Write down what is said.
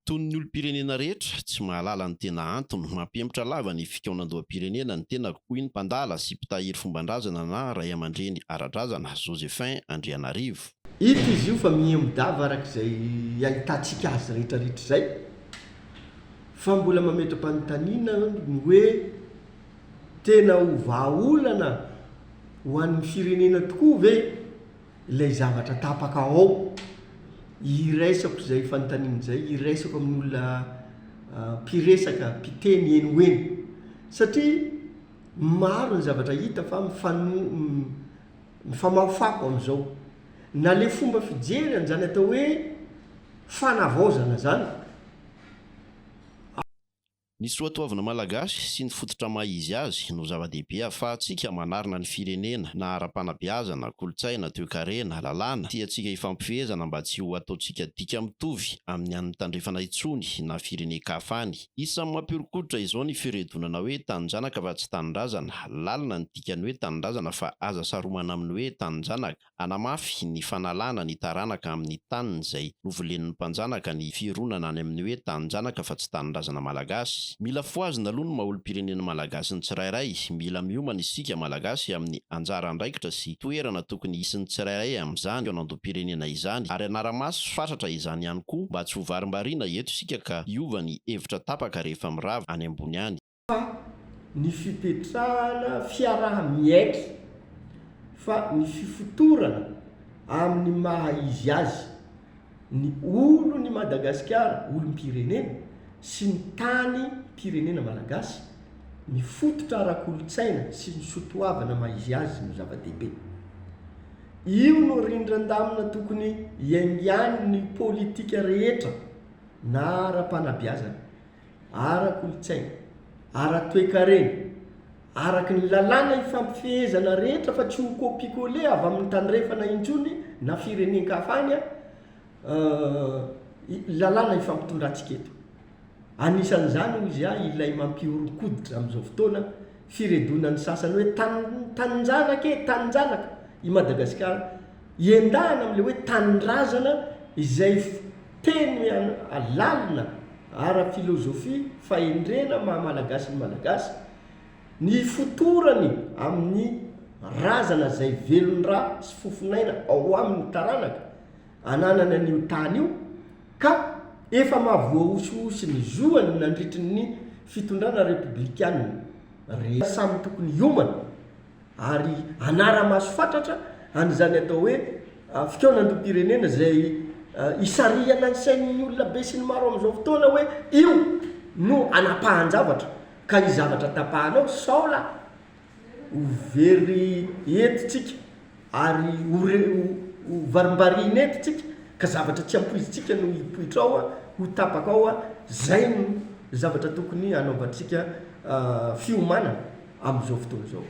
Tony ny olom-pirenena rehetra tsy mahalala ny tena antony mampiembotra lava ny fikaonandoam-pirenena ny tena kokoa iny mpandala sy mpitahiry fomban-drazana na ray aman-dreny ara-drazana Josephin Andrianarivo. Hita izy io fa miembodava arak'izay ahitantsika azy rehetrarehetra izay, fa mbola mametra-panontaniana ny hoe tena ho vahaolana ho an'ny firenena tokoa ve ilay zavatra tapaka ao. Iraisako izay fanontaniana izay, iraisako amin'ny olona mpiresaka, mpiteny eny ho eny, satria maro ny zavatra hita fa mifamafako amin'izao. Na le fomba fijeriny zany atao hoe fanavaozana zany. Ny soatoavana malagasy sy ny fototra maha-izy azy no zava-dehibe ahafahantsika manarina ny firenena na ara-panabeazana, kolontsaina, toe-karena, lalàna, tiantsika hifampifehezana mba tsy ho ataontsika dika mitovy amin'ny an'ny tandrefana intsony na firenen-kahafany. Isan'ny mampiorokoditra izao ny firedonana hoe taninjanaka fa tsy tanin-drazana, lalina ny dikany hoe tanin-drazana fa aza saromana amin'ny hoe tanin-janaka, anamafy ny fanalana ny taranaka amin'ny taniny izay novolen'ny mpanjanaka ny fironana any amin'ny hoe tanin-janaka fa tsy tanin-drazana malagasy. Mila foazina aloha ny maha-olom-pirenena malagasy ny tsirairay, mila miomana isika malagasy amin'ny anjara andraikitra sy toerana tokony isin'ny tsirairay amin'izany fikaonandoam-pirenena izany, ary anara-maso fatratra izany ihany koa mba tsy ho varimbariana eto isika ka hiova ny hevitra tapaka rehefa mirava any ambony any. Ny fipetrahana fiaraha-miaitra fa ny fifotorana amin'ny maha-izy azy ny olo ny Madagasikara, olom-pirenena sy ny tany pirenena malagasy mifototra ara-kolotsaina sy ny sotoavana maha-izy azy no zava-dehibe. Io no rindran-damina tokony iaingiany ny politika rehetra na ara-panabeazana, ara-kolotsaina, ara-toe-karena, araky ny lalàna hifampifehezana rehetra fa tsy ho kopikole avy amin'ny tandrefana intsony na firenen-kahafany lalàna hifampitondrantsika eto. Anisan'izany izy ilay mampiorokoditra amin'izao fotoana firedonan'ny sasany hoe tanin-janaka i Madagasikara, iendahana amin'ilay hoe tanin-drazana izay teny alalina ara-filozofia fahendrena maha-malagasy ny malagasy, ny fotorany amin'ny razana izay velon-dra sy fofinaina ao amin'ny taranaka ananana an'io tany io, ka efa mahavoaosy ny zoany nandritry ny fitondrana republikanina samy tokony hiomana ary anara-maso fatratra an'izany atao hoe fikaonandoam-pirenena izay isarihana ny sain'ny olona be sy ny maro amin'izao fotoana hoe io no anapahan-javatra, ka ny zavatra tapahanao saola ho very entitsika ary ho varimbariana entitsika, ka zavatra tsy ampoizitsika no hipoitra ao ho tapaka ao zay no zavatra tokony anaovantsika fiomanana amin'izao fotoana izao.